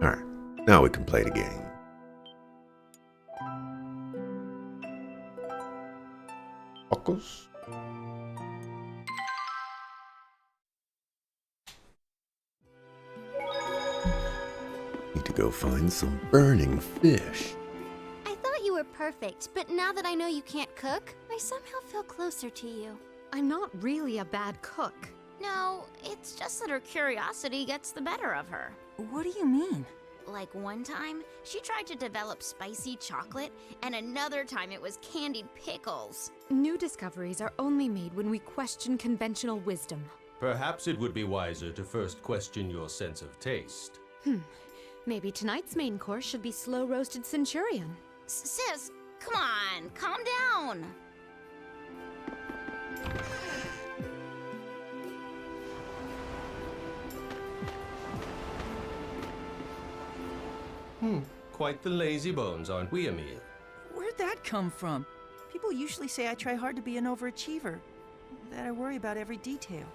Alright, now we can play the game. Focus. Need to go find some burning fish. I thought you were perfect, but now that I know you can't cook, I somehow feel closer to you. I'm not really a bad cook. No, it's just that her curiosity gets the better of her. What do you mean? Like one time, she tried to develop spicy chocolate, and another time it was candied pickles. New discoveries are only made when we question conventional wisdom. Perhaps it would be wiser to first question your sense of taste. Maybe tonight's main course should be slow-roasted centurion. Sis, come on, calm down. Quite the lazy bones, aren't we, Emil? Where'd that come from? People usually say I try hard to be an overachiever, that I worry about every detail.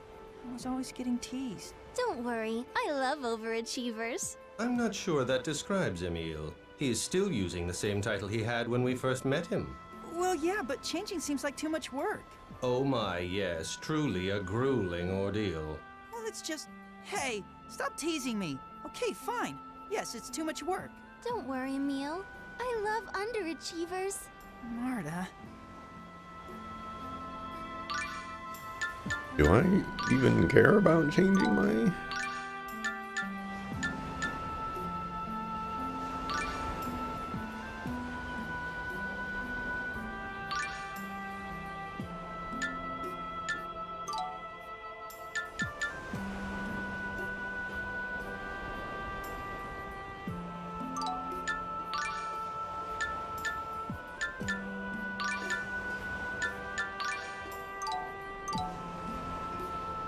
I was always getting teased. Don't worry, I love overachievers. I'm not sure that describes Emil. He is still using the same title he had when we first met him. Well, yeah, but changing seems like too much work. Oh my, yes, truly a grueling ordeal. Well, it's just... Hey, stop teasing me. Okay, fine. Yes, it's too much work. Don't worry, Emil. I love underachievers. Marta. Do I even care about changing my...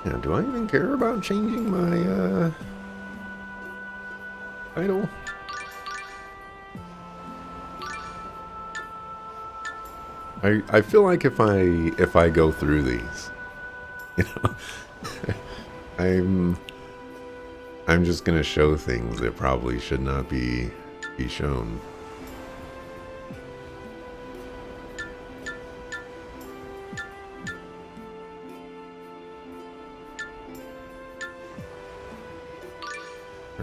Yeah, do I even care about changing my, title? I feel like if I go through these, you know, I'm just gonna show things that probably should not be shown.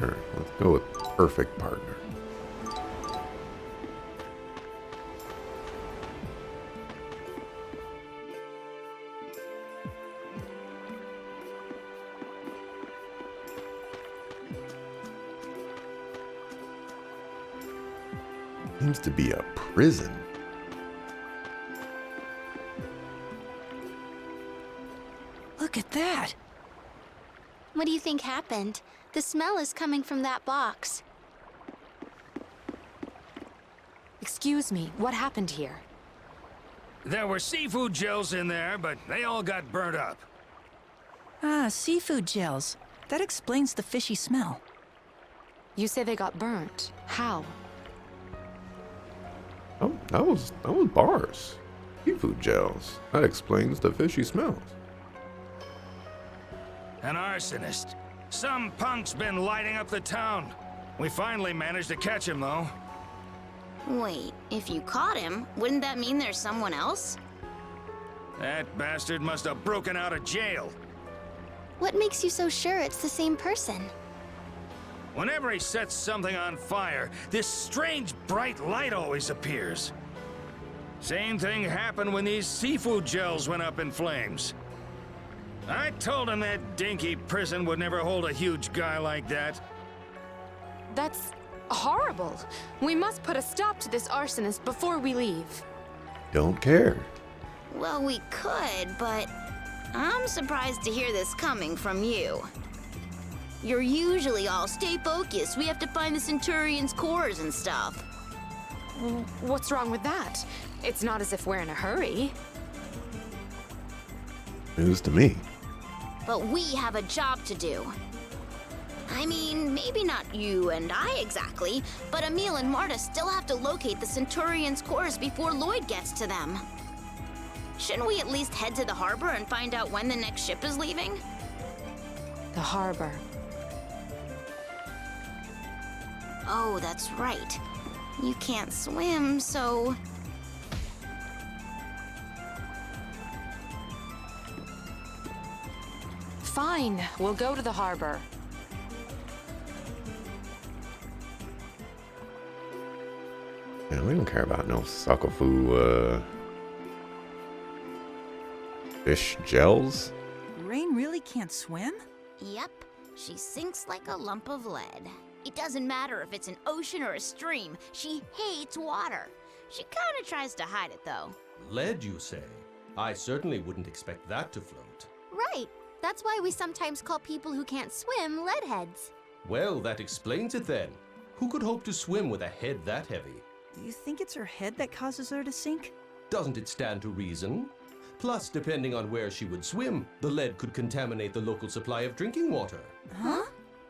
Alright, let's go with perfect partner. Seems to be a prison. Look at that. What do you think happened? The smell is coming from that box. Excuse me, what happened here? There were seafood gels in there, but they all got burnt up. Ah, seafood gels. That explains the fishy smell. You say they got burnt. How? Oh, that was bars. Seafood gels. That explains the fishy smells. An arsonist. Some punk's been lighting up the town. We finally managed to catch him, though. Wait, if you caught him, wouldn't that mean there's someone else? That bastard must have broken out of jail. What makes you so sure it's the same person? Whenever he sets something on fire, this strange bright light always appears. Same thing happened when these seafood gels went up in flames. I told him that dinky prison would never hold a huge guy like that. That's horrible. We must put a stop to this arsonist before we leave. Don't care. Well, we could, but I'm surprised to hear this coming from you. You're usually all stay focused. We have to find the Centurion's cores and stuff. What's wrong with that? It's not as if we're in a hurry. News to me. But we have a job to do. I mean, maybe not you and I exactly, but Emil and Marta still have to locate the Centurion's cores before Lloyd gets to them. Shouldn't we at least head to the harbor and find out when the next ship is leaving? The harbor. Oh, that's right. You can't swim, so... Fine, we'll go to the harbor. Yeah, we don't care about no Suckafu, fish gels. Rain really can't swim? Yep, she sinks like a lump of lead. It doesn't matter if it's an ocean or a stream, she hates water. She kinda tries to hide it, though. Lead, you say? I certainly wouldn't expect that to float. Right. That's why we sometimes call people who can't swim leadheads. Well, that explains it then. Who could hope to swim with a head that heavy? Do you think it's her head that causes her to sink? Doesn't it stand to reason? Plus, depending on where she would swim, the lead could contaminate the local supply of drinking water. Huh?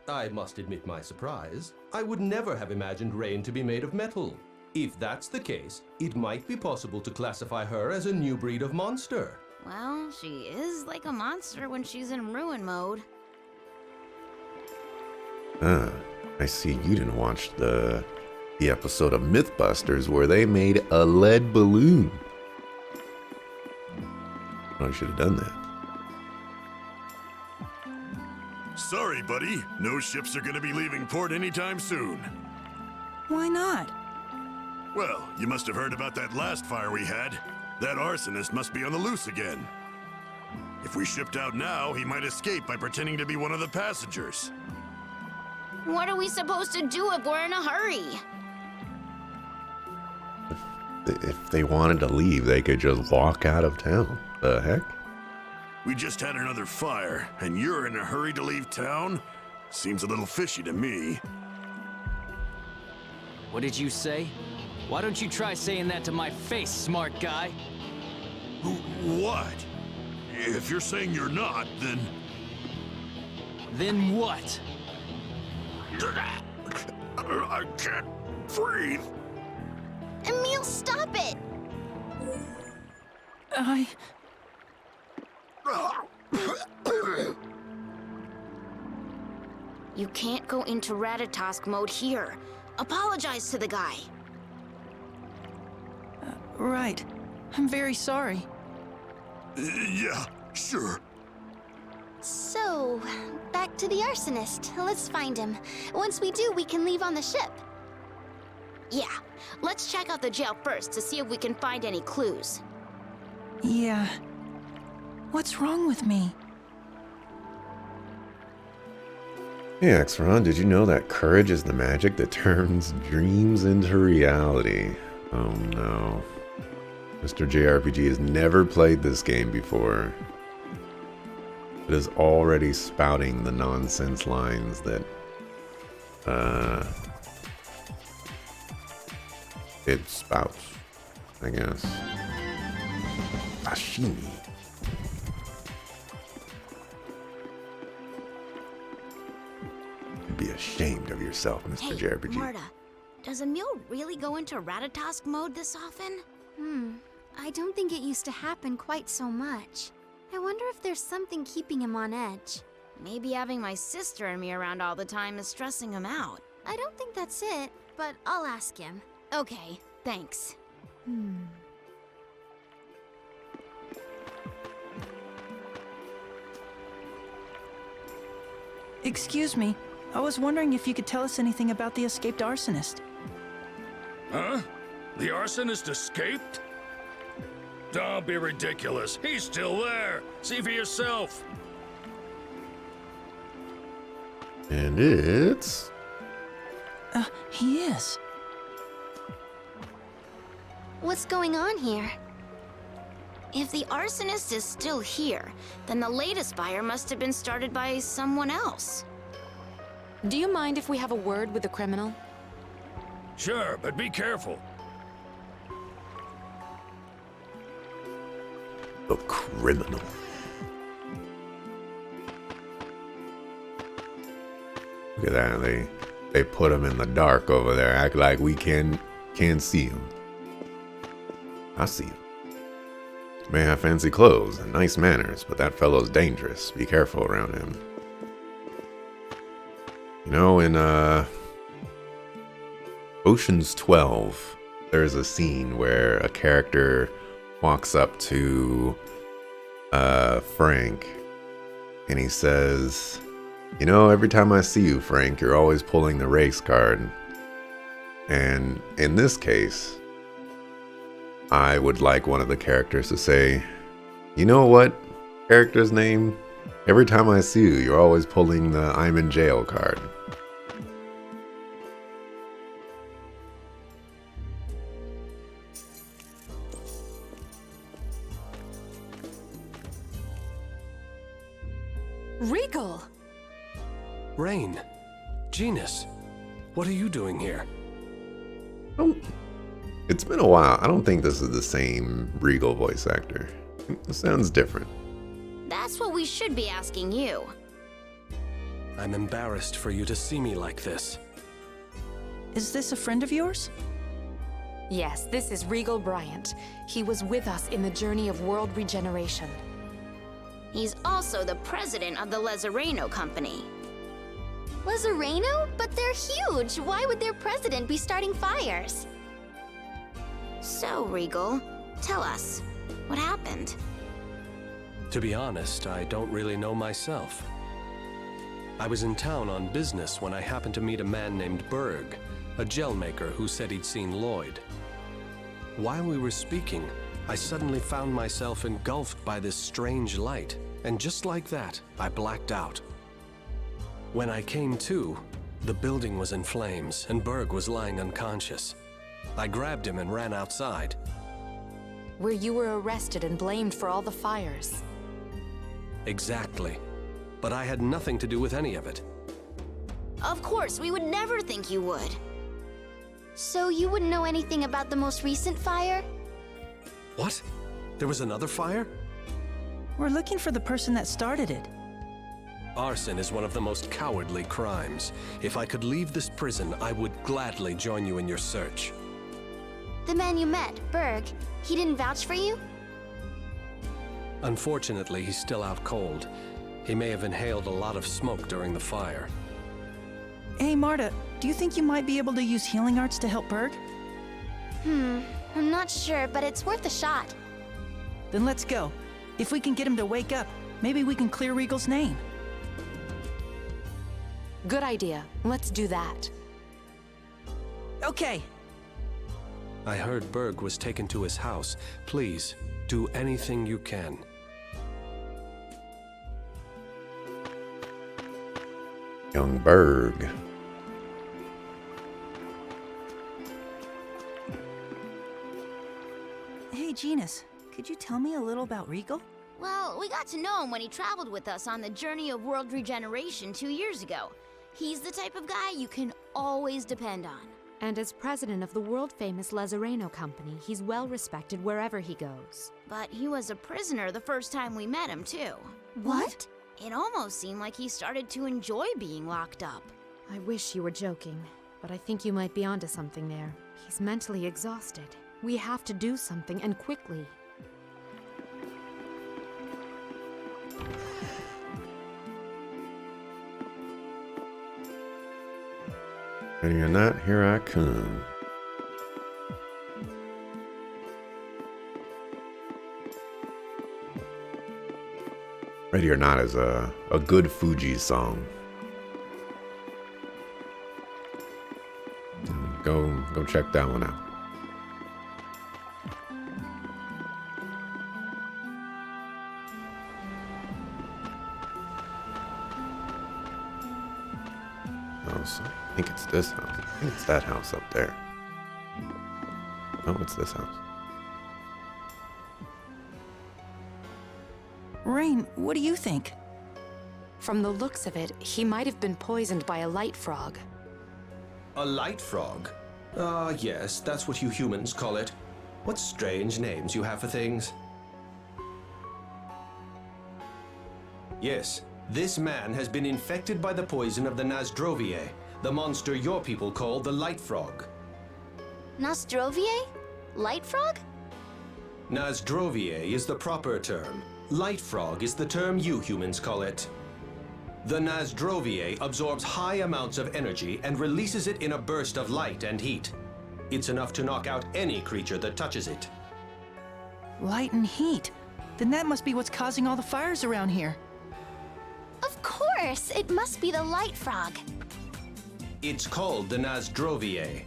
I must admit my surprise. I would never have imagined Rain to be made of metal. If that's the case, it might be possible to classify her as a new breed of monster. Well, she is like a monster when she's in ruin mode. Ah, I see you didn't watch the episode of Mythbusters where they made a lead balloon. Oh, you should have done that. Sorry, buddy. No ships are gonna be leaving port anytime soon. Why not? Well, you must have heard about that last fire we had. That arsonist must be on the loose again. If we shipped out now, he might escape by pretending to be one of the passengers. What are we supposed to do if we're in a hurry? If they wanted to leave, they could just walk out of town. The heck? We just had another fire, and you're in a hurry to leave town? Seems a little fishy to me. What did you say? Why don't you try saying that to my face, smart guy? What? If you're saying you're not, then... Then what? I can't breathe. Emil, stop it! You can't go into Ratatosk mode here. Apologize to the guy. Right. I'm very sorry. Yeah, sure. So, back to the arsonist. Let's find him. Once we do, we can leave on the ship. Yeah, let's check out the jail first to see if we can find any clues. Yeah. What's wrong with me? Hey, Exron, did you know that courage is the magic that turns dreams into reality? Oh no. Mr. JRPG has never played this game before. It is already spouting the nonsense lines that it spouts, I guess. Ashimi. Be ashamed of yourself, Mr. Hey, JRPG. Marta, does Emil really go into Ratatosk mode this often? I don't think it used to happen quite so much. I wonder if there's something keeping him on edge. Maybe having my sister and me around all the time is stressing him out. I don't think that's it, but I'll ask him. Okay, thanks. Excuse me. I was wondering if you could tell us anything about the escaped arsonist. Huh? The arsonist escaped? Don't be ridiculous. He's still there. See for yourself. And it's... He is. What's going on here? If the arsonist is still here, then the latest fire must have been started by someone else. Do you mind if we have a word with the criminal? Sure, but be careful. The criminal. Look at that. They put him in the dark over there. Act like we can't see him. I see him. May have fancy clothes and nice manners, but that fellow's dangerous. Be careful around him. You know, in Ocean's 12, there's a scene where a character walks up to Frank and he says, "You know, every time I see you, Frank, you're always pulling the race card." And in this case, I would like one of the characters to say, "You know what, character's name? Every time I see you, you're always pulling the I'm in jail card." Regal! Rain, Genus, what are you doing here? It's been a while. I don't think this is the same Regal voice actor. It sounds different. That's what we should be asking you. I'm embarrassed for you to see me like this. Is this a friend of yours? Yes, this is Regal Bryant. He was with us in the journey of world regeneration. He's also the president of the Lezareno Company. Lezareno? But they're huge. Why would their president be starting fires? So, Regal, tell us, what happened? To be honest, I don't really know myself. I was in town on business when I happened to meet a man named Berg, a gel maker who said he'd seen Lloyd. While we were speaking, I suddenly found myself engulfed by this strange light, and just like that, I blacked out. When I came to, the building was in flames, and Berg was lying unconscious. I grabbed him and ran outside. Where you were arrested and blamed for all the fires. Exactly. But I had nothing to do with any of it. Of course, we would never think you would. So you wouldn't know anything about the most recent fire? What? There was another fire? We're looking for the person that started it. Arson is one of the most cowardly crimes. If I could leave this prison, I would gladly join you in your search. The man you met, Berg, he didn't vouch for you? Unfortunately, he's still out cold. He may have inhaled a lot of smoke during the fire. Hey, Marta, do you think you might be able to use healing arts to help Berg? I'm not sure, but it's worth a shot. Then let's go. If we can get him to wake up, maybe we can clear Regal's name. Good idea. Let's do that. Okay. I heard Berg was taken to his house. Please, do anything you can. Young Berg. Hey, Genus, could you tell me a little about Regal? Well, we got to know him when he traveled with us on the journey of world regeneration 2 years ago. He's the type of guy you can always depend on. And as president of the world-famous Lezareno Company, he's well-respected wherever he goes. But he was a prisoner the first time we met him, too. What? It almost seemed like he started to enjoy being locked up. I wish you were joking, but I think you might be onto something there. He's mentally exhausted. We have to do something, and quickly. Ready or not, here I come. Ready or Not is a good Fuji song. Go check that one out. Oh, so I think it's this house. I think it's that house up there. Oh, it's this house. Rain, what do you think? From the looks of it, he might have been poisoned by a light frog. A light frog? Ah, yes, that's what you humans call it. What strange names you have for things. Yes, this man has been infected by the poison of the Nasdrovier, the monster your people call the light frog. Nostrovier? Light frog? Nasdrovier is the proper term. Light frog is the term you humans call it. The Nasdrovier absorbs high amounts of energy and releases it in a burst of light and heat. It's enough to knock out any creature that touches it. Light and heat. Then that must be what's causing all the fires around here. Of course! It must be the light frog. It's called the Nasdrovier.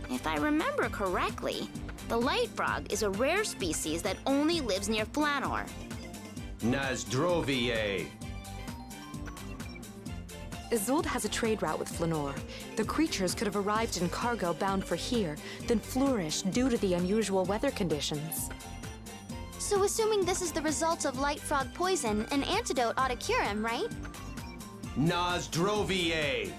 If I remember correctly, the light frog is a rare species that only lives near Flanor. Nasdrovier. Isolde has a trade route with Flanor. The creatures could have arrived in cargo bound for here, then flourished due to the unusual weather conditions. So assuming this is the result of light frog poison, an antidote ought to cure him, right? Nasdrovier.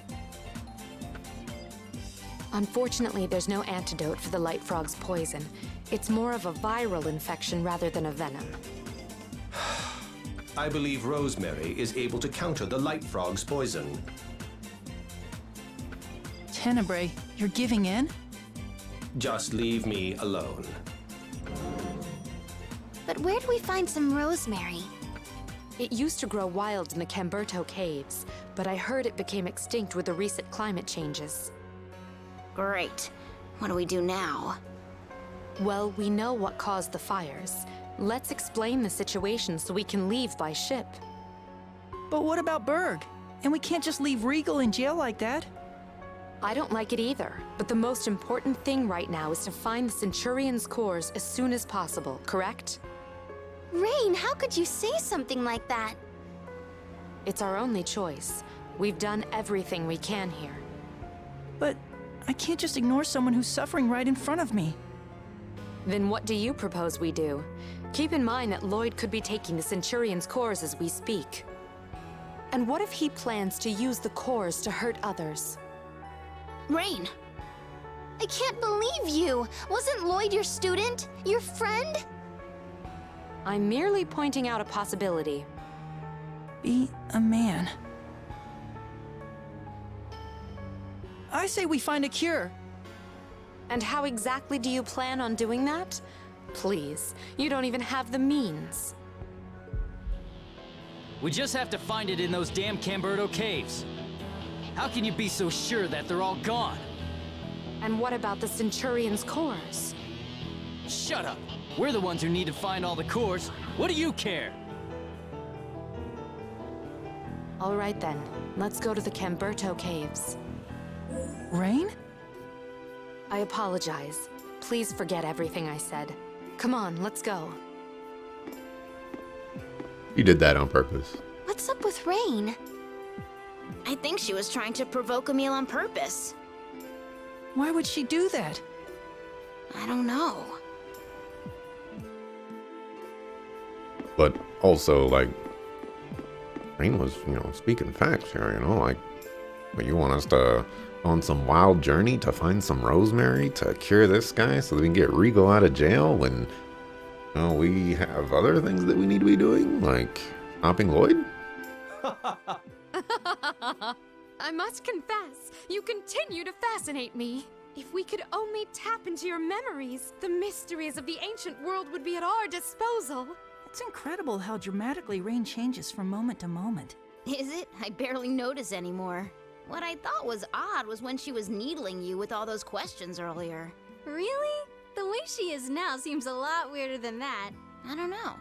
Unfortunately, there's no antidote for the light frog's poison. It's more of a viral infection rather than a venom. I believe Rosemary is able to counter the light frog's poison. Tenebrae, you're giving in? Just leave me alone. But where do we find some rosemary? It used to grow wild in the Camberto caves, but I heard it became extinct with the recent climate changes. Great. What do we do now? Well, we know what caused the fires. Let's explain the situation so we can leave by ship. But what about Berg? And we can't just leave Regal in jail like that. I don't like it either, but the most important thing right now is to find the Centurion's cores as soon as possible, correct? Rain, how could you say something like that? It's our only choice. We've done everything we can here. But I can't just ignore someone who's suffering right in front of me. Then what do you propose we do? Keep in mind that Lloyd could be taking the Centurion's cores as we speak. And what if he plans to use the cores to hurt others? Rain! I can't believe you! Wasn't Lloyd your student? Your friend? I'm merely pointing out a possibility. Be a man. I say we find a cure. And how exactly do you plan on doing that? Please, you don't even have the means. We just have to find it in those damn Camberto caves. How can you be so sure that they're all gone? And what about the Centurion's cores? Shut up! We're the ones who need to find all the cores. What do you care? All right then, let's go to the Camberto caves. Rain? I apologize. Please forget everything I said. Come on, let's go. You did that on purpose. What's up with Rain? I think she was trying to provoke Emil on purpose. Why would she do that? I don't know. But also, like, Rain was, speaking facts here, like, but you want us to on some wild journey to find some rosemary to cure this guy so that we can get Regal out of jail when we have other things that we need to be doing, like stopping Lloyd? I must confess, you continue to fascinate me. If we could only tap into your memories, the mysteries of the ancient world would be at our disposal. It's incredible how dramatically Rain changes from moment to moment. Is it? I barely notice anymore. What I thought was odd was when she was needling you with all those questions earlier. Really? The way she is now seems a lot weirder than that. I don't know.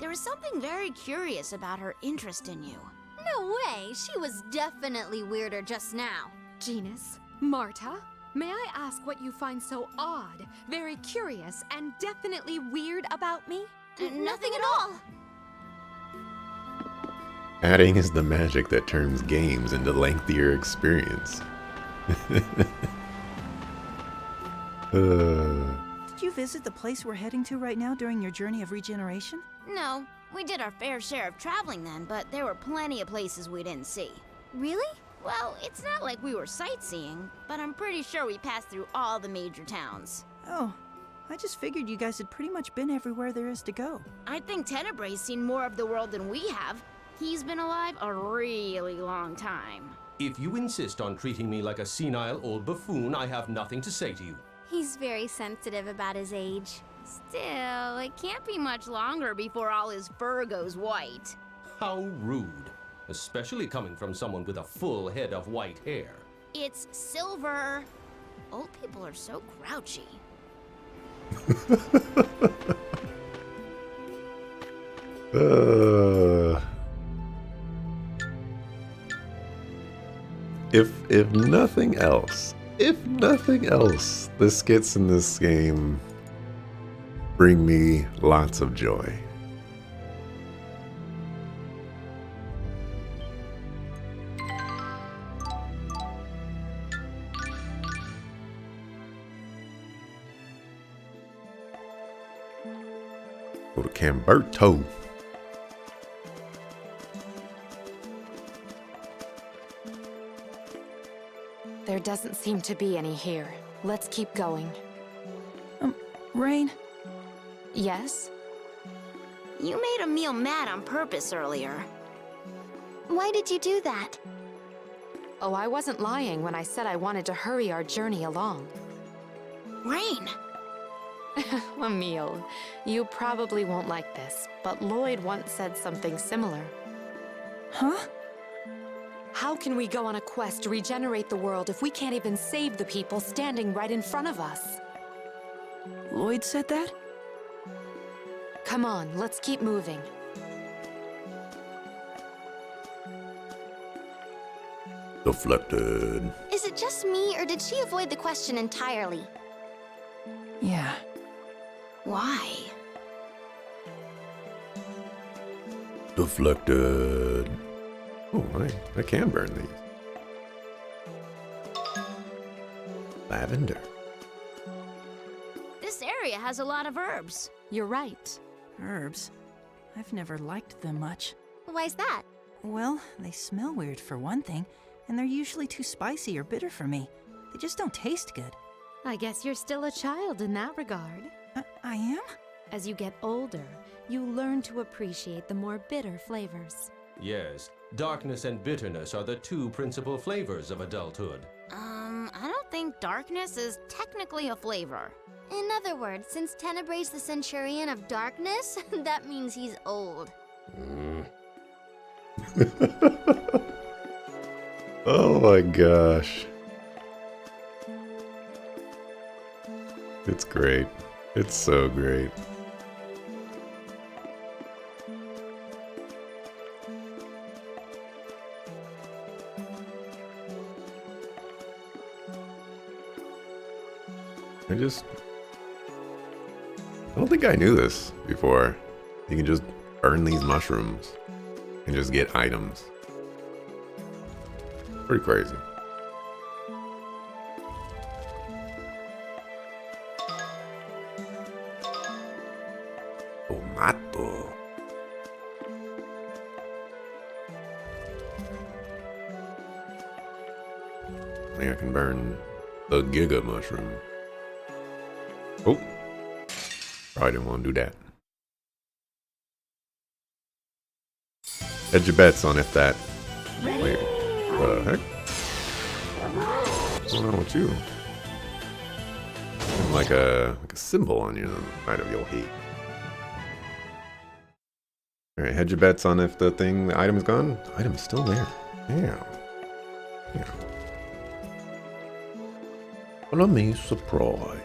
There was something very curious about her interest in you. No way! She was definitely weirder just now. Genus, Marta, may I ask what you find so odd, very curious, and definitely weird about me? Nothing at all! Adding is the magic that turns games into lengthier experience. Did you visit the place we're heading to right now during your journey of regeneration? No, we did our fair share of traveling then, but there were plenty of places we didn't see. Really? Well, it's not like we were sightseeing, but I'm pretty sure we passed through all the major towns. Oh, I just figured you guys had pretty much been everywhere there is to go. I think Tenebrae's seen more of the world than we have. He's been alive a really long time. If you insist on treating me like a senile old buffoon, I have nothing to say to you. He's very sensitive about his age. Still, it can't be much longer before all his fur goes white. How rude. Especially coming from someone with a full head of white hair. It's silver. Old people are so grouchy. If nothing else, the skits in this game bring me lots of joy. Go to Camberto. There doesn't seem to be any here. Let's keep going. Rain? Yes? You made Emil mad on purpose earlier. Why did you do that? Oh, I wasn't lying when I said I wanted to hurry our journey along. Rain! Emil, you probably won't like this, but Lloyd once said something similar. Huh? How can we go on a quest to regenerate the world if we can't even save the people standing right in front of us? Lloyd said that? Come on, let's keep moving. Deflected. Is it just me, or did she avoid the question entirely? Yeah. Why? Deflected. Oh, I can burn these. Lavender. This area has a lot of herbs. You're right. Herbs? I've never liked them much. Why's that? Well, they smell weird for one thing, and they're usually too spicy or bitter for me. They just don't taste good. I guess you're still a child in that regard. I am? As you get older, you learn to appreciate the more bitter flavors. Yes, darkness and bitterness are the two principal flavors of adulthood. I don't think darkness is technically a flavor. In other words, since Tenebrae's the Centurion of Darkness, that means he's old. Oh my gosh. It's great. It's so great. I don't think I knew this before. You can just burn these mushrooms and just get items. Pretty crazy. Tomato. I think I can burn the Giga mushroom. Oh. Probably didn't want to do that. Hedge your bets on if that. Wait. What the heck? What's going on with you? Like a symbol on your side of your head. Alright, hedge your bets on if the item's gone. The item's still there. Damn. What a me surprise.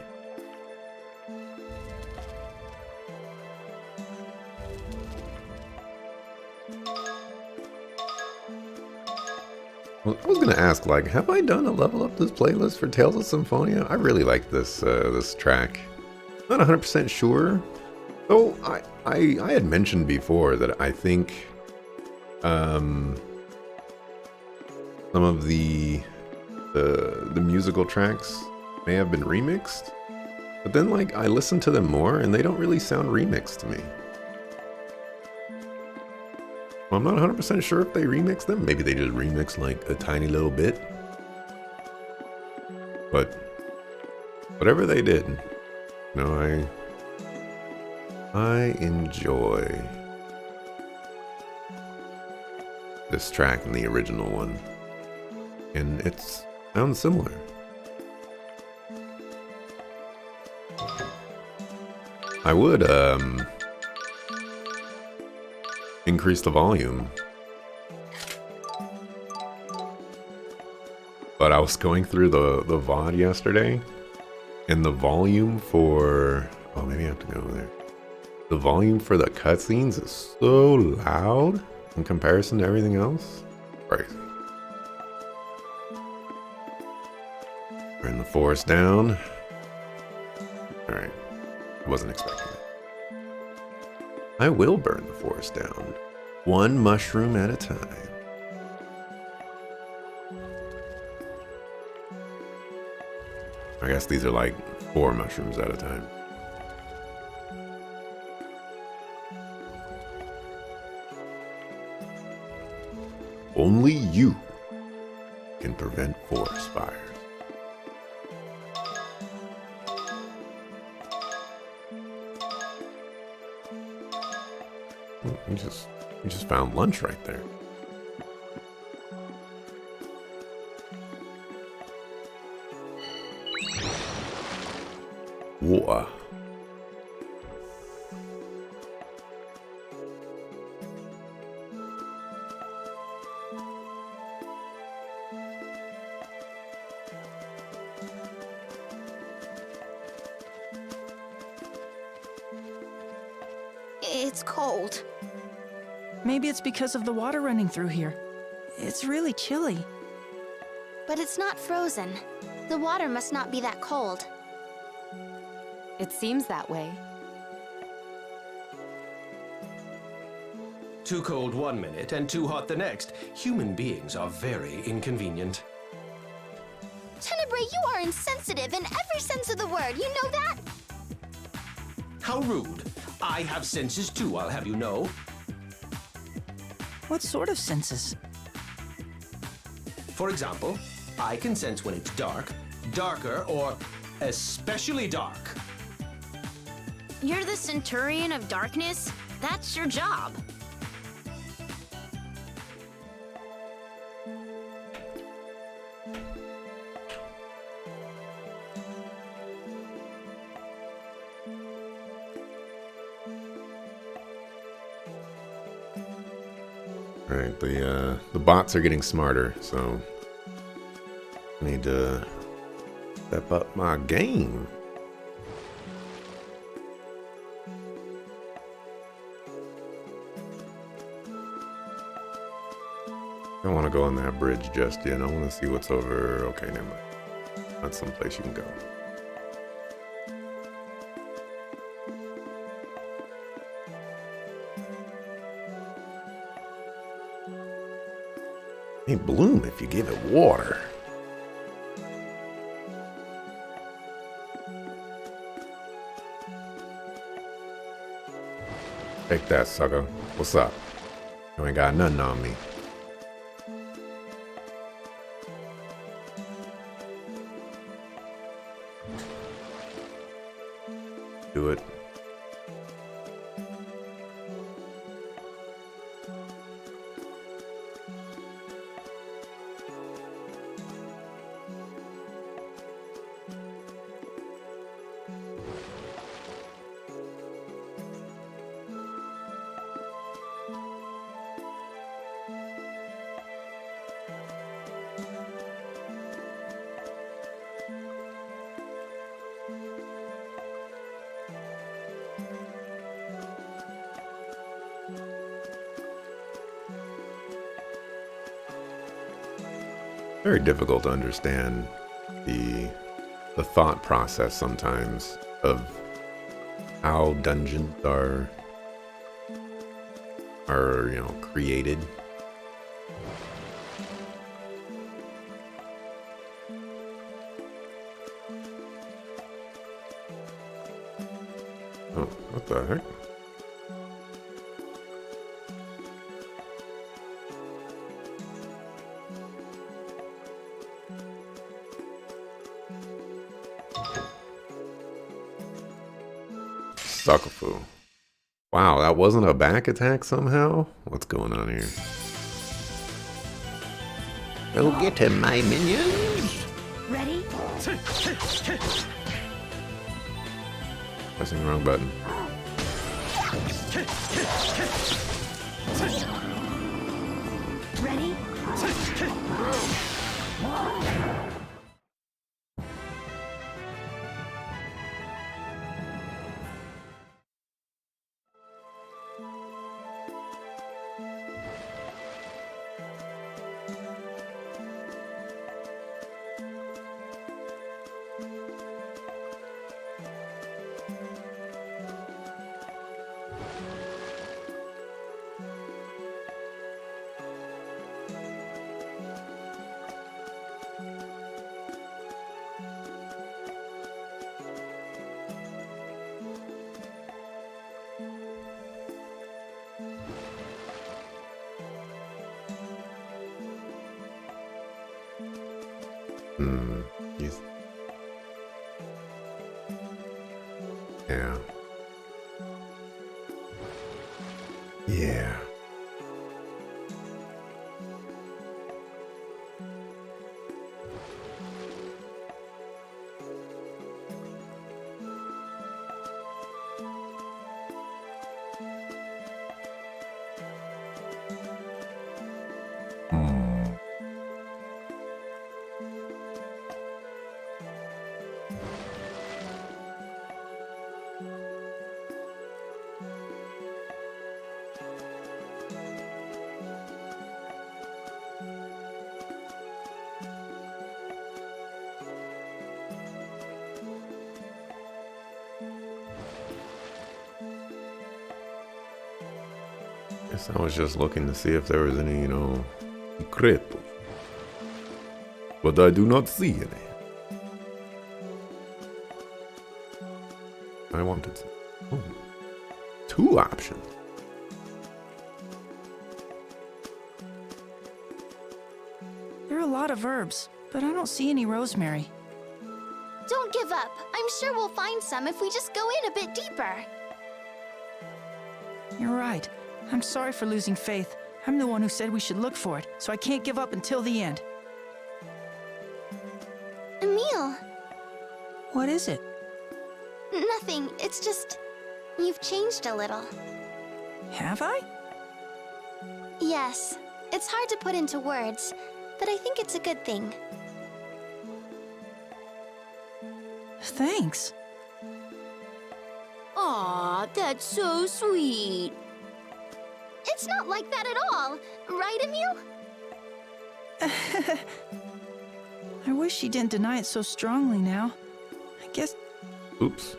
Well, I was gonna ask, like, have I done a level up this playlist for Tales of Symphonia? I really like this this track. Not 100% sure. Though I had mentioned before that I think some of the musical tracks may have been remixed, but then like I listened to them more and they don't really sound remixed to me. I'm not 100% sure if they remixed them. Maybe they just remixed like a tiny little bit. But whatever they did, you know, I enjoy this track and the original one. And it sounds similar. I would increase the volume. But I was going through the VOD yesterday, and the volume for... Oh, maybe I have to go there. The volume for the cutscenes is so loud in comparison to everything else. Crazy. Burn the forest down. Alright. I wasn't expecting it. I will burn the forest down. One mushroom at a time. I guess these are like 4 mushrooms at a time. Only you can prevent forest fires. You just found lunch right there. Water. It's cold. Maybe it's because of the water running through here. It's really chilly. But it's not frozen. The water must not be that cold. It seems that way. Too cold one minute and too hot the next. Human beings are very inconvenient. Tenebrae, you are insensitive in every sense of the word. You know that? How rude. I have senses too, I'll have you know. What sort of senses? For example, I can sense when it's dark, darker, or especially dark. You're the Centurion of Darkness? That's your job. Alright, the bots are getting smarter, so I need to step up my game. I don't want to go on that bridge just yet. I want to see what's over. Okay, never mind. That's someplace you can go. They bloom if you give it water. Take that, sucker. What's up? You ain't got nothing on me. Do it. Very difficult to understand the thought process sometimes of how dungeons are created. Oh, what the heck? Suckerfoo. Wow, that wasn't a back attack somehow? What's going on here? Go get him, my minions! Ready? Pressing the wrong button. Ready? Yes. Yeah. Yeah. Guess I was just looking to see if there was any, secret. But I do not see any. I wanted to. Oh, 2 options. There are a lot of herbs, but I don't see any rosemary. Don't give up. I'm sure we'll find some if we just go in a bit deeper. You're right. I'm sorry for losing faith. I'm the one who said we should look for it, so I can't give up until the end. Emil, What is it? nothing. It's just... you've changed a little. Have I? Yes. It's hard to put into words, but I think it's a good thing. Thanks. Aw, that's so sweet. It's not like that at all. Right, Emil? I wish she didn't deny it so strongly now. I guess... Oops.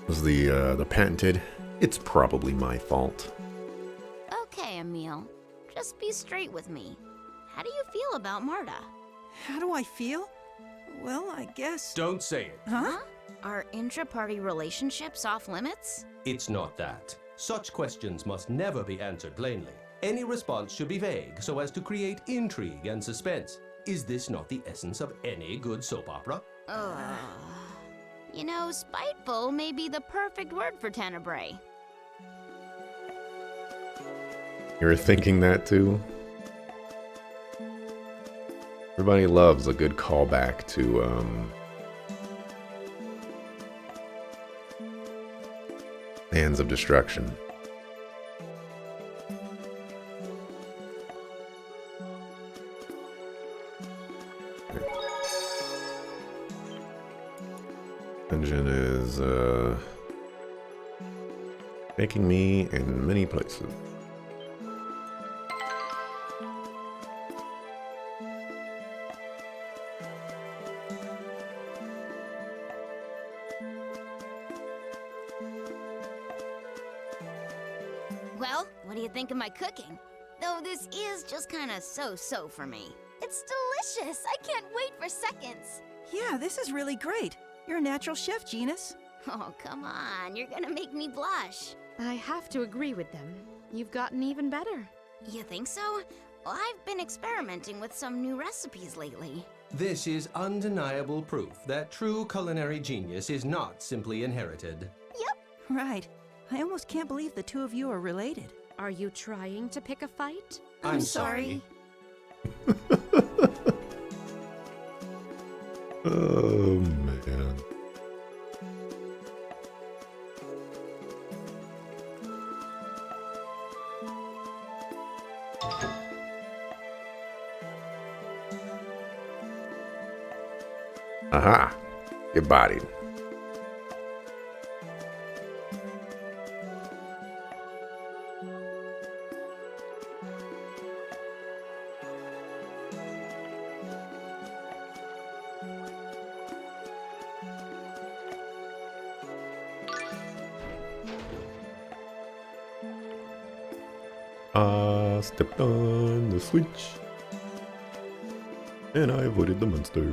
Was the patented? It's probably my fault. Okay, Emil. Just be straight with me. How do you feel about Marta? How do I feel? Well, I guess... Don't say it. Huh? Are intra-party relationships off limits? It's not that. Such questions must never be answered plainly. Any response should be vague so as to create intrigue and suspense. Is this not the essence of any good soap opera? Ugh. You know, spiteful may be the perfect word for Tenebrae. You were thinking that too? Everybody loves a good callback to, Hands of Destruction. Engine is, taking me in many places. Well, what do you think of my cooking? Though this is just kind of so-so for me. It's delicious. I can't wait for seconds. Yeah, this is really great. You're a natural chef, Genus. Oh, come on. You're gonna make me blush. I have to agree with them. You've gotten even better. You think so? Well, I've been experimenting with some new recipes lately. This is undeniable proof that true culinary genius is not simply inherited. Right. I almost can't believe the two of you are related. Are you trying to pick a fight? I'm sorry. Oh, man. Aha! Get bodied. Stepped on the switch, and I avoided the monster.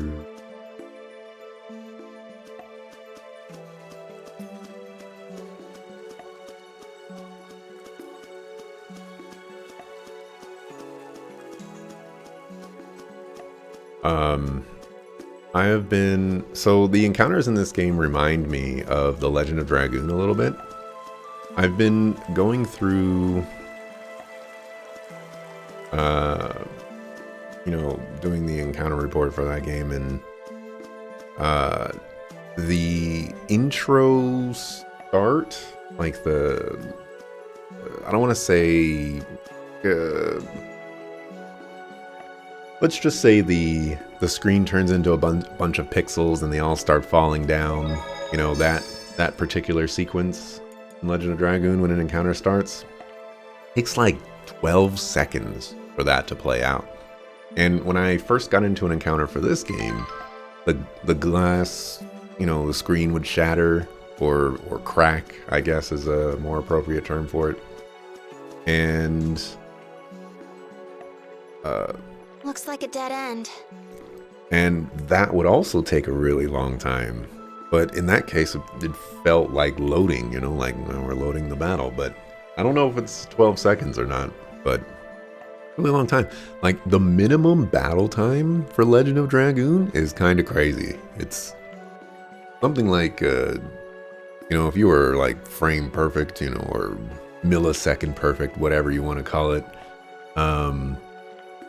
I have been... So the encounters in this game remind me of The Legend of Dragoon a little bit. I've been going through... doing the encounter report for that game, and the intro start, like the... I don't want to say... let's just say the screen turns into a bunch of pixels and they all start falling down. You know, that particular sequence in Legend of Dragoon when an encounter starts. Takes like 12 seconds for that to play out. And when I first got into an encounter for this game, the glass, the screen would shatter or crack, I guess is a more appropriate term for it. And Looks like a dead end. And that would also take a really long time. But in that case, it felt like loading, like we're loading the battle. But I don't know if it's 12 seconds or not, but really long time. Like the minimum battle time for Legend of Dragoon is kind of crazy. It's something like, if you were like frame perfect, or millisecond perfect, whatever you want to call it,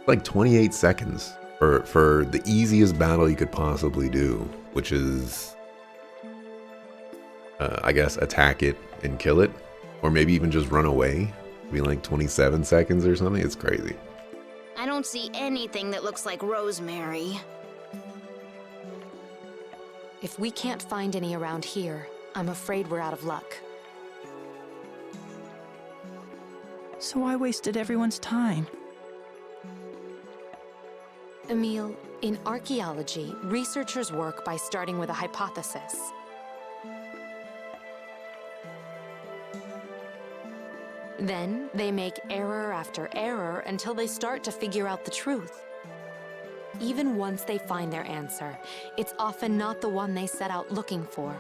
like 28 seconds for the easiest battle you could possibly do, which is, I guess, attack it and kill it, or maybe even just run away. Be like 27 seconds or something. It's crazy. I don't see anything that looks like rosemary. If we can't find any around here, I'm afraid we're out of luck. So I wasted everyone's time. Emile, in archaeology, researchers work by starting with a hypothesis. Then they make error after error until they start to figure out the truth. Even once they find their answer, it's often not the one they set out looking for.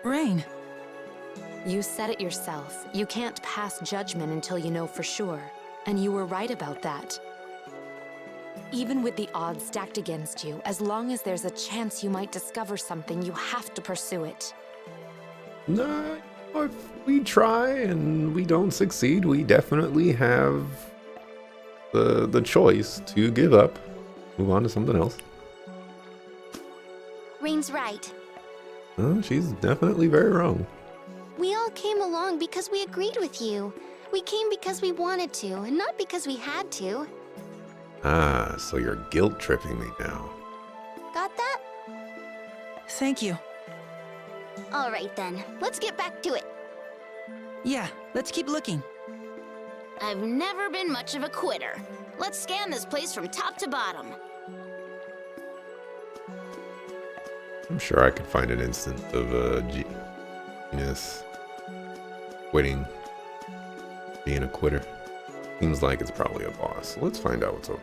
Rain. You said it yourself. You can't pass judgment until you know for sure. And you were right about that. Even with the odds stacked against you, as long as there's a chance you might discover something, you have to pursue it. No, if we try and we don't succeed, we definitely have the choice to give up, move on to something else. Rain's right. She's definitely very wrong. We all came along because we agreed with you. We came because we wanted to, and not because we had to. Ah, so you're guilt tripping me now. Got that? Thank you. All right then, let's get back to it. Yeah, let's keep looking. I've never been much of a quitter. Let's scan this place from top to bottom. I'm sure I could find an instance of genius quitting, being a quitter. Seems like it's probably a boss. So let's find out what's over.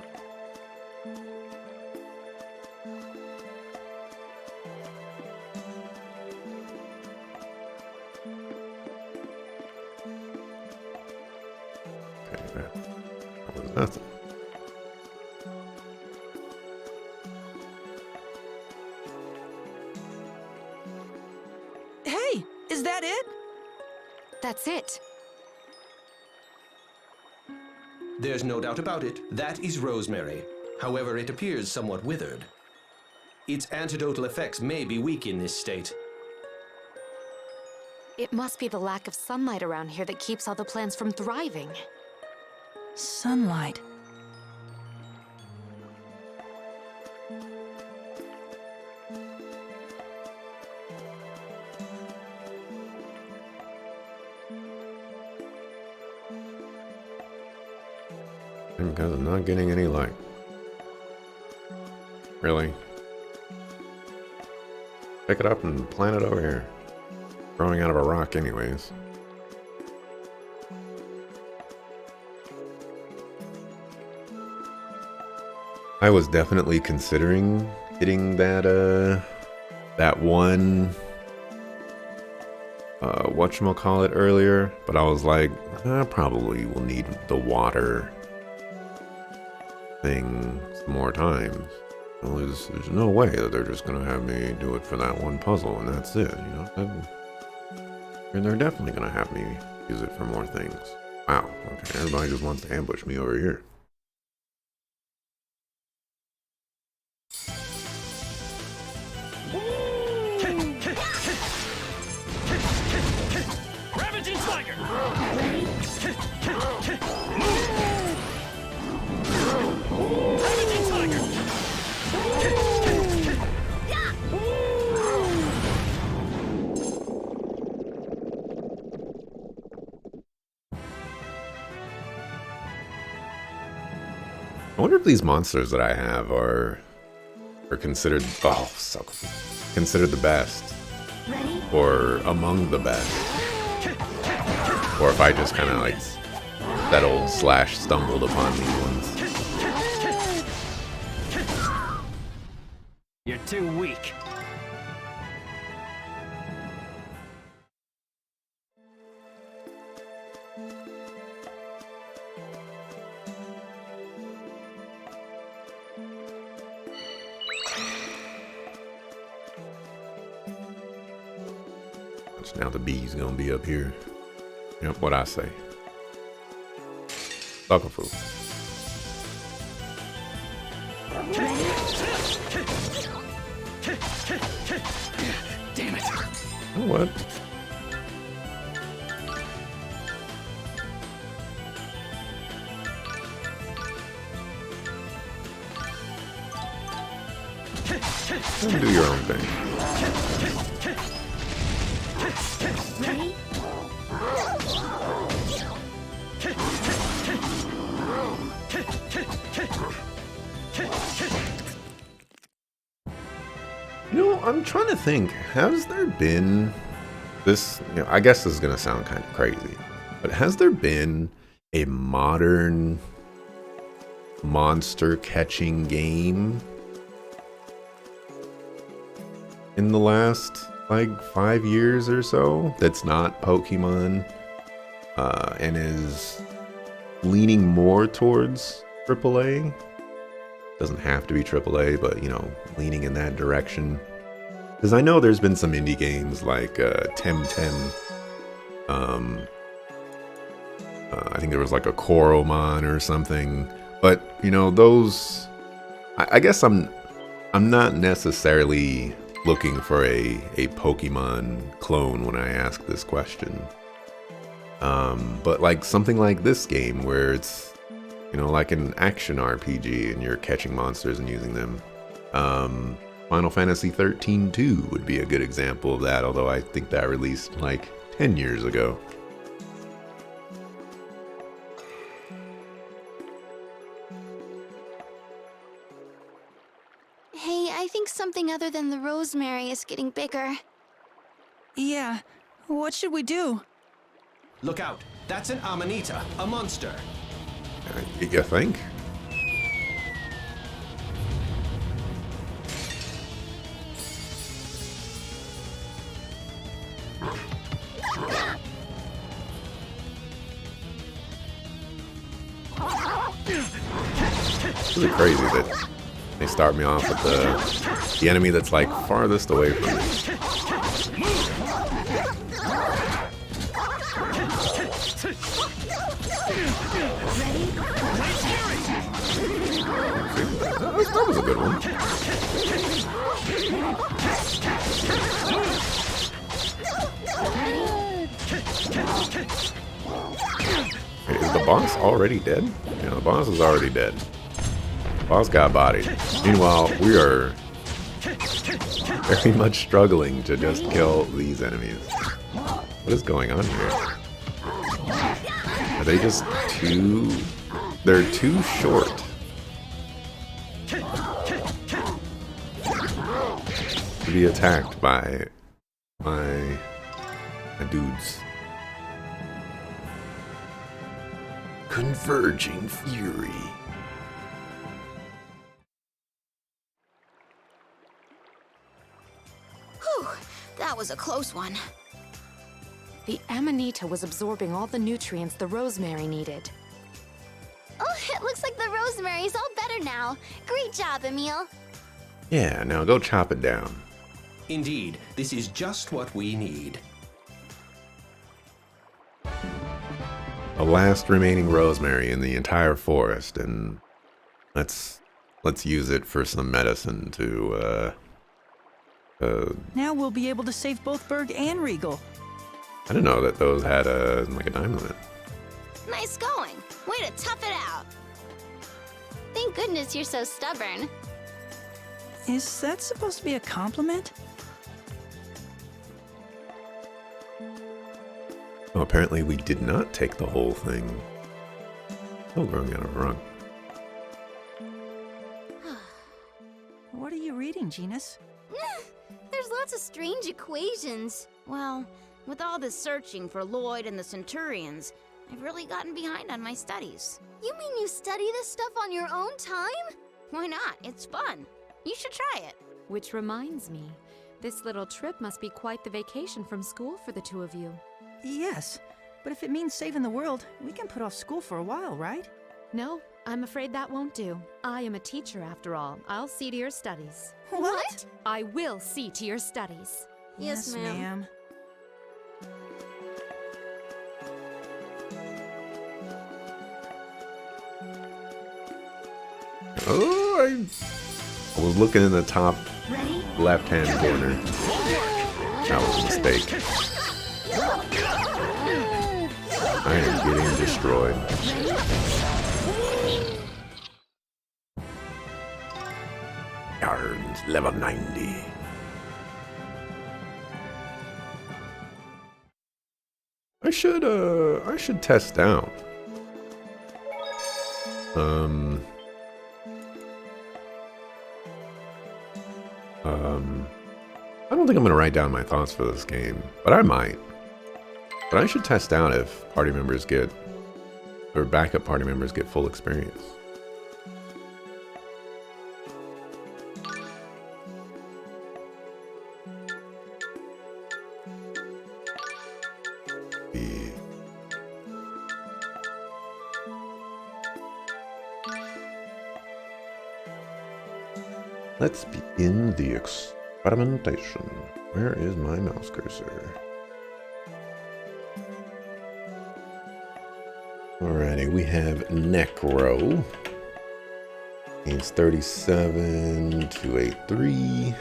Okay, that was nothing. Hey, is that it? That's it. There's no doubt about it. That is rosemary. However, it appears somewhat withered. Its antidotal effects may be weak in this state. It must be the lack of sunlight around here that keeps all the plants from thriving. Sunlight. Because I'm not getting any light. Really? Pick it up and plant it over here. Growing out of a rock anyways. I was definitely considering getting that that one whatchamacallit earlier, but I was like, I probably will need the water thing some more times. Well, there's no way that they're just gonna have me do it for that one puzzle and that's it, you know? And they're definitely gonna have me use it for more things. Wow, okay, everybody just wants to ambush me over here. Ravaging Tiger! Ravaging Tiger! I wonder if these monsters that I have are considered considered the best, or among the best, or if I just kind of like stumbled upon these ones. You're too weak. Now the bee's gonna be up here. Yep, what I say. Buckafu. Damn it! Oh, what? You do your own thing. Ready? You know, I'm trying to think, has there been this, you know, I guess this is going to sound kind of crazy, but has there been a modern monster catching game in the last like 5 years or so that's not Pokemon and is leaning more towards AAA? Doesn't have to be AAA, but you know, leaning in that direction. Because I know there's been some indie games like Temtem. I think there was like a Koromon or something. But you know, those. I guess I'm not necessarily looking for a Pokemon clone when I ask this question. But like something like this game where it's, you know, like an action RPG and you're catching monsters and using them. Final Fantasy 13-2 would be a good example of that, although I think that released like 10 years ago. Hey, I think something other than the rosemary is getting bigger. Yeah, what should we do? Look out. That's an Amanita, a monster. You think? It's really crazy that they start me off with the enemy that's like farthest away from me. That was a good one. Wait, is the boss already dead? Yeah, the boss is already dead. The boss got bodied. Meanwhile, we are very much struggling to just kill these enemies. What is going on here? Are they just too they're too short to be attacked by my dudes. Converging Fury. Whew, that was a close one. The Amanita was absorbing all the nutrients the rosemary needed. Oh, it looks like the rosemary's all better now. Great job, Emil. Yeah, now go chop it down. Indeed, this is just what we need. The last remaining rosemary in the entire forest, and let's use it for some medicine to Now we'll be able to save both Berg and Regal. I didn't know that those had a time limit. Nice going. Way to tough it out. Thank goodness you're so stubborn. Is that supposed to be a compliment? Oh, apparently we did not take the whole thing. Oh, wrong, got it wrong. What are you reading, Genus? There's lots of strange equations. Well, with all this searching for Lloyd and the Centurions, I've really gotten behind on my studies. You mean you study this stuff on your own time? Why not? It's fun. You should try it. Which reminds me, this little trip must be quite the vacation from school for the two of you. Yes, but if it means saving the world, we can put off school for a while, right? No, I'm afraid that won't do. I am a teacher after all. I'll see to your studies. What? I will see to your studies. Yes, ma'am. Oh, I was looking in the top left-hand corner. That was a mistake. I am getting destroyed. Yarns, level 90. I should test out. I don't think I'm going to write down my thoughts for this game, but I might. But I should test out if party members get, or backup party members get full experience. Let's begin the experimentation. Where is my mouse cursor? Alrighty, we have Necro. He's 37, 283.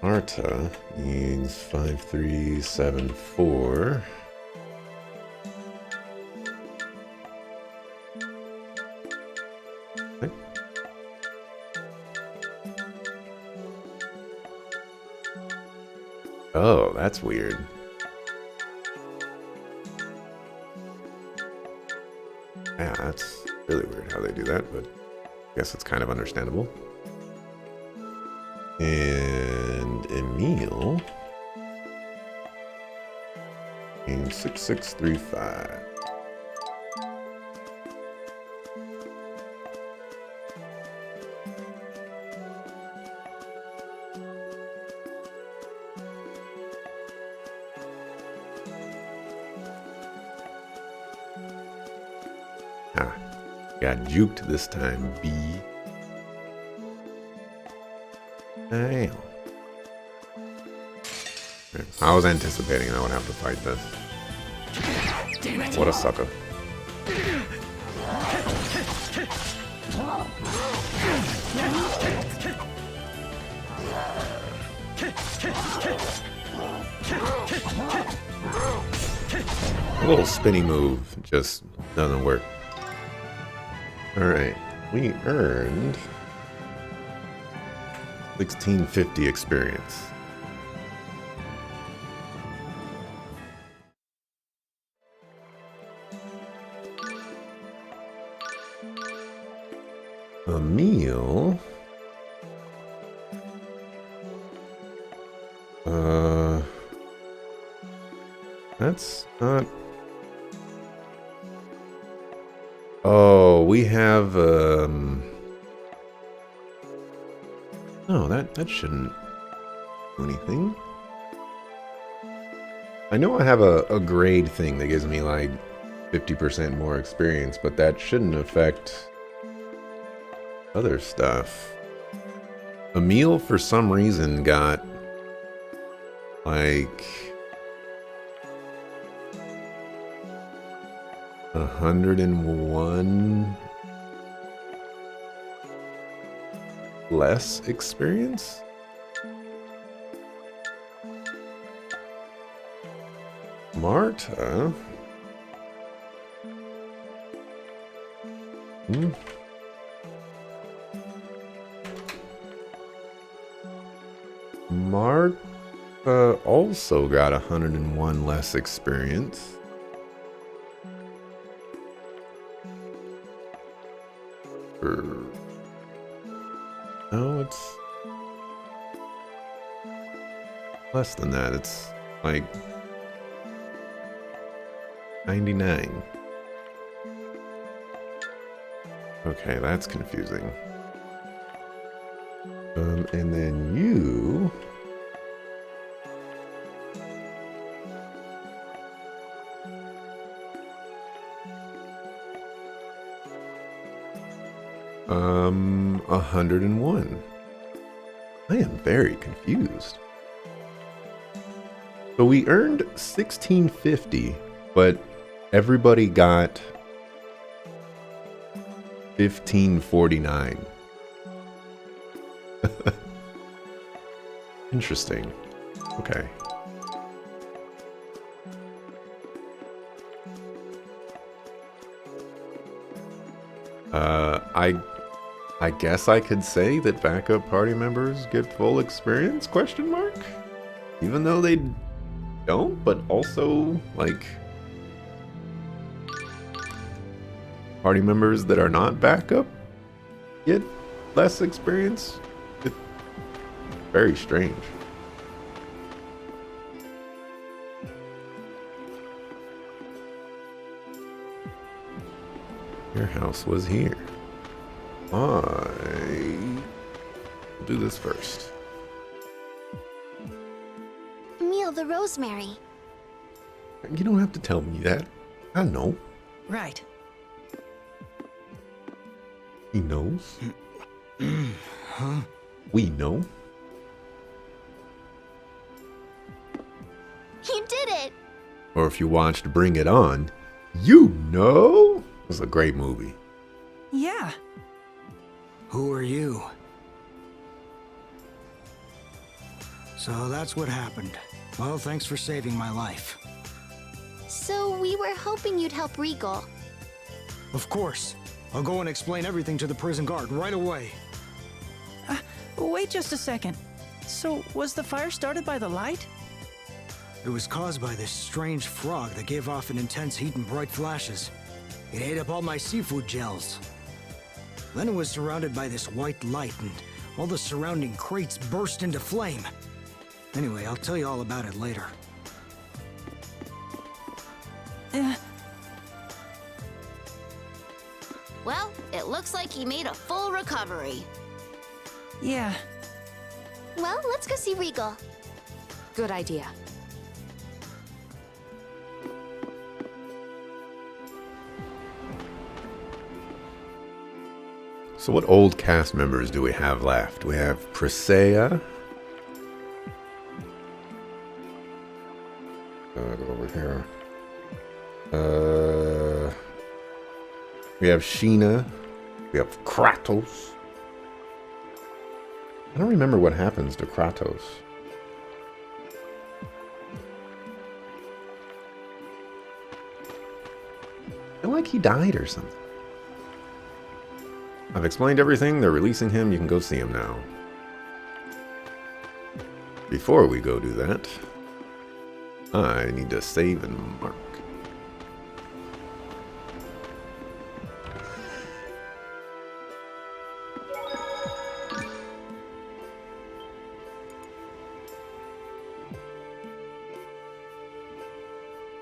Arta needs 5374. Okay. Oh, that's weird. Yeah, that's really weird how they do that, but I guess it's kind of understandable. And Emil in 6635. Ah, got juked this time, B. Damn. I was anticipating I would have to fight this. Damn it. What a sucker. A little spinny move just doesn't work. Alright, we earned 1650 experience. Emil. That's not. Oh, we have no, that shouldn't do anything. I know I have a grade thing that gives me like 50% more experience, but that shouldn't affect other stuff. Emil, for some reason, got like 101 less experience? Marta? Marta also got 101 less experience. No, it's less than that. It's like 99. Okay, that's confusing. And then you... Um, 101. I am very confused. So we earned 1650, but everybody got 1549. Interesting. Okay. I guess I could say that backup party members get full experience, question mark? Even though they don't, but also, like, party members that are not backup get less experience? It's very strange. Your house was here. I'll do this first. Emil, the rosemary. You don't have to tell me that. I know. Right. He knows. Huh? We know. You did it! Or if you watched Bring It On, you know. It was a great movie. Yeah. Who are you? So that's what happened. Well, thanks for saving my life. So we were hoping you'd help Regal. Of course. I'll go and explain everything to the prison guard right away. Wait just a second. So, was the fire started by the light? It was caused by this strange frog that gave off an intense heat and bright flashes. It ate up all my seafood gels. Then it was surrounded by this white light, and all the surrounding crates burst into flame. Anyway, I'll tell you all about it later. Well, it looks like he made a full recovery. Yeah. Well, let's go see Regal. Good idea. So what old cast members do we have left? We have Presea. Go over here. We have Sheena. We have Kratos. I don't remember what happens to Kratos. I feel like he died or something. I've explained everything. They're releasing him. You can go see him now. Before we go do that, I need to save and mark.